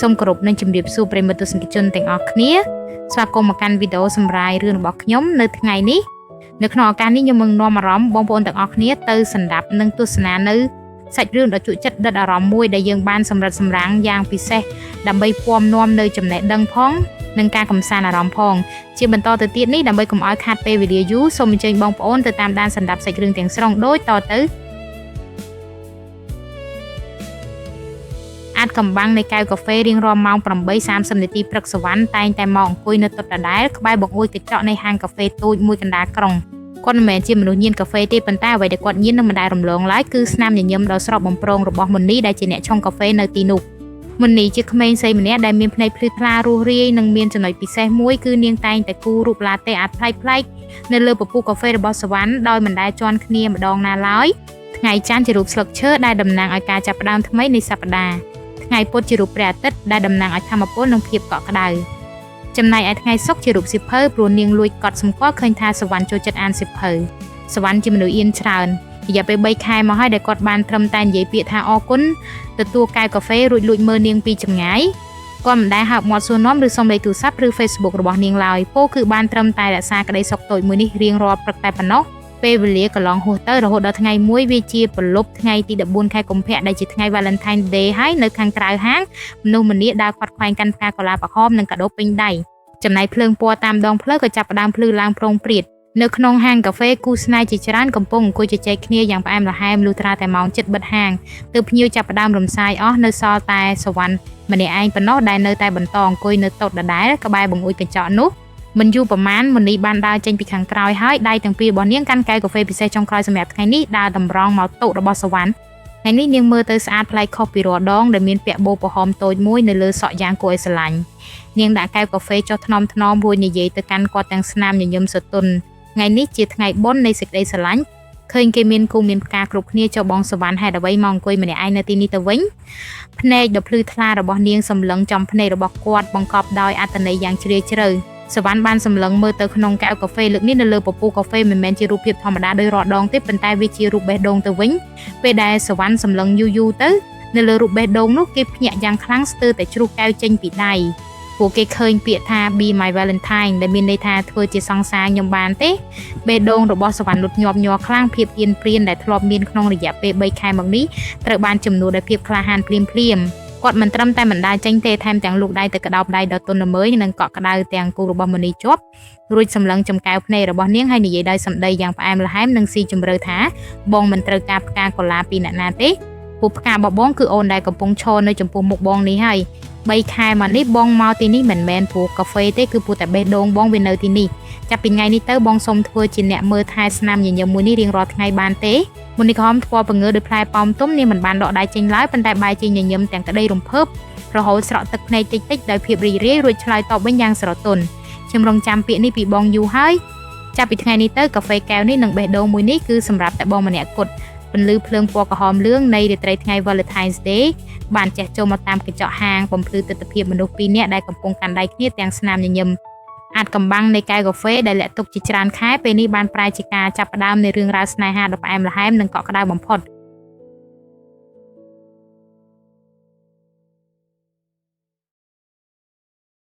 សូមគោរពនឹងជំរាបសួរប្រិយមិត្តទស្សនិកជនទាំងអស់គ្នាស្វាគមន៍មកកាន់វីដេអូសម្រាយរឿងរបស់ខ្ញុំនៅថ្ងៃនេះនៅក្នុងឱកាសនេះខ្ញុំនឹងនាំអារម្មណ៍បងប្អូនទាំងអស់គ្នាទៅសម្ដាប់និងទស្សនានៅសាច់រឿងដ៏ជក់ចិត្តដិតអារម្មណ៍មួយដែលយើងបានសម្រិតសម្រាំងយ៉ាងពិសេសដើម្បីពំនាំនៅចំណេះដឹងផងនិងការកំសាន្តអារម្មណ៍ផងជាបន្តទៅទៀតនេះដើម្បីកុំឲ្យខាតពេលវេលាយូរសូមអញ្ជើញបងប្អូនទៅតាមដានសម្ដាប់សាច់រឿងទាំងស្រុងដូចតទៅកំបាំងនៃកែវកាហ្វេរៀងរាល់ម៉ោង 8:30 នាទីព្រឹកសវណ្ណតែងតែមកអង្គុយនៅតុដដែលក្បែរបង្អួចកញ្ចក់នៃហាងកាហ្វេតូចមួយកណ្ដាលក្រុងគាត់មិនមែនជាមនុស្សញៀនកាហ្វេទេប៉ុន្តែអ្វីដែលគាត់ញៀននឹងមិនដែលរំលងឡើយគឺស្នាមញញឹមដ៏ស្រស់បំព្រងរបស់មុននីដែលជាអ្នកឆុងកាហ្វេនៅទីនោះមុននីជាក្មេងស្រីម្នាក់ដែលមានភ្នែកភ្លឺថ្លារស់រាយនិងមានចំណុចពិសេសមួយគឺនាងតែងតែគូររូបឡាតេអាតប្លែកៗនៅលើពពុះកាហ្វេរបស់សវណ្ណដោយមិនដែលជន់គ្នាម្ដងណាឡើយថ្ងៃច័ន្ទជារូបស្លឹកឈើដែលតំណាងឲ្យការចាប់ផ្ដើមថ្មីនៃសប្ដាហ៍ថ្ងៃពុធជារូបព្រះអាទិត្យដែលតំណាងឲ្យធម្មពលនិងភាពកក់ក្ដៅចំណែកឯថ្ងៃសុក្រជារូបសៀវភៅព្រោះនាងលួចកត់សម្គាល់ឃើញថាសវណ្ណចូលចិត្តអានសៀវភៅសវណ្ណជាមនុស្សអៀនច្រើនរយៈពេល3ខែមកហើយដែលគាត់បានត្រឹមតែនិយាយពាក្យថាអរគុណទទួលកែវកាហ្វេរួចលួចមើលនាងពីចម្ងាយគាត់មិនដែលហើបមាត់សួរនាំឬសុំលេខទូរស័ព្ទឬ Facebook របស់នាងឡើយពោលគឺបានត្រឹមតែរក្សាក្តីសុខតូចមួយនេះរៀងរាល់ព្រឹកតែប៉ុណ្ណោះពេលវេលាកន្លងហួសទៅរហូតដល់ថ្ងៃមួយវាជាប្រលប់ថ្ងៃទី14ខែកុម្ភៈដែលជាថ្ងៃ Valentine Day ហើយនៅខាងក្រៅហាងមនុស្សម្នាដើរខ្វាត់ខ្វែងកាន់ផ្កាកុលាបក្រហមនិងកាដូពេញដៃចំណែកភ្លើងពណ៌តាមដងផ្លូវក៏ចាប់ផ្ដើមភ្លឺឡើងប្រងព្រាតនៅក្នុងហាងកាហ្វេគូស្នេហ៍ជាច្រើនកំពុងអង្គុយជជែកគ្នាយ៉ាងផ្អែមល្ហែមលុះត្រាតែម៉ោងជិតបិទហាងទើបភ្ញៀវចាប់ផ្ដើមរំសាយអស់នៅសល់តែសវណ្ណម្នាក់ឯងប៉ុណ្ណោះដែលនៅតែបន្តអង្គុយនៅតុដដែលក្បែរបង្អួចកញ្ចក់នោះមិនយូរប្រមាណមុនីបានដើរចេញពីខាងក្រោយហើយដៃទាំងពីររបស់នាងកាន់កែវកាហ្វេពិសេសចុងក្រោយសម្រាប់ថ្ងៃនេះដើរតម្រង់មកតុរបស់សវណ្ណថ្ងៃនេះនាងមើលទៅស្អាតប្លែកខុសពីរាល់ដងដែលមានពាក់បូប្រហមតូចមួយនៅលើសក់យ៉ាងគួរឲ្យស្រឡាញ់នាងដាក់កែវកាហ្វេចុះថ្នមរួចនិយាយទៅកាន់គាត់ទាំងស្នាមញញឹមសទន់ថ្ងៃនេះជាថ្ងៃបុណ្យនៃសេចក្តីស្រឡាញ់ឃើញគេមានគូមានផ្កាគ្រប់គ្នាចុះបងសវណ្ណហេតុអ្វីមកអង្គុយម្នាក់ឯងនៅទីនេះទៅវិញភ្នែកដ៏ភ្លឺថ្លារបស់នាងសម្លឹងចំភ្នែករបស់គាត់បង្កប់ដោយអត្ថន័យយ៉ាងជ្រាលជ្រៅសវណ្ណបានសម្លឹងមើលទៅក្នុងកែវកាហ្វេលើកនេះនៅលើពពុះកាហ្វេមិនមែនជារូបភាពធម្មតាដោយរាល់ដងទេប៉ុន្តែវាជារូបបេះដូងទៅវិញពេលដែលសវណ្ណសម្លឹងយូរទៅនៅលើរូបបេះដូងនោះគេភ្ញាក់យ៉ាងខ្លាំងស្ទើរតែជ្រុះកែវចេញពីដៃពួកគេឃើញពាក្យថា Be My Valentine ដែលមានន័យថាធ្វើជាសង្សារខ្ញុំបានទេបេះដូងរបស់សវណ្ណលុតញាប់ញ័រខ្លាំងភាពអៀនព្រៀនដែលធ្លាប់មានក្នុងរយៈពេល3ខែមកនេះត្រូវបានជំនួសដោយភាពក្លាហានភ្លាមគាត់មិនត្រឹមតែមិនដាច់ចេញទេថែមទាំងលូកដៃទៅក្តោបដៃដ៏ទន់ល្មើយនិងកក់ក្ដៅទាំងគូរបស់មុនីជាប់រួចសម្លឹងចំកែវភ្នែករបស់នាងហើយនិយាយដោយសម្ដីយ៉ាងផ្អែមល្ហែមនិងស៊ីជម្រៅថាបងមិនត្រូវការផ្កាកុលាបពីអ្នកណាទេពួកផ្ការបស់បងគឺអូនដែលកំពុងឈរនៅចំពោះមុខបងនេះហើយ3ខែមកនេះបងមកទីនេះមិនមែនព្រោះកាហ្វេទេគឺព្រោះតែបេះដូងបងវានៅទីនេះចាប់ពីថ្ងៃនេះទៅបងសូមធ្វើជាអ្នកមើលថែស្នាមញញឹមមួយនេះរៀងរាល់ថ្ងៃបានទេមុននេះក្រហមធ្វើបង្ងើដោយផ្លែប៉ោមទុំនាងមិនបានដកដៃចេញឡើយប៉ុន្តែបែរជាញញឹមទាំងក្តីរំភើបរហូតស្រក់ទឹកភ្នែកតិចៗដោយភាពរីករាយរួចឆ្លើយតបវិញយ៉ាងស្រទន់ខ្ញុំរងចាំពាក្យនេះពីបងយូរហើយចាប់ពីថ្ងៃនេះទៅកាហ្វេកែវនេះនិងបេះដូងមួយនេះគឺសម្រាប់តែបងម្នាក់គត់ពន្លឺភ្លើងពណ៌ក្រហមលឿងនៃរាត្រីថ្ងៃ Valentine's Day បានចេះចូលមកតាមកញ្ចក់ហាងបំភ្លឺទិដ្ឋភាពមនុស្សពីរនាក់ដែលកំពុងកាន់ដៃគ្នាទាំងស្នាមញញឹមអាចកំបាំងនៃកែវកាហ្វេដែលលាក់ទុកជាច្រើនខែពេលនេះបានប្រែជាការចាប់ផ្ដើមនៃរឿងរ៉ាវស្នេហាដ៏ផ្អែមល្ហែមនិងកក់ក្ដៅបំផុត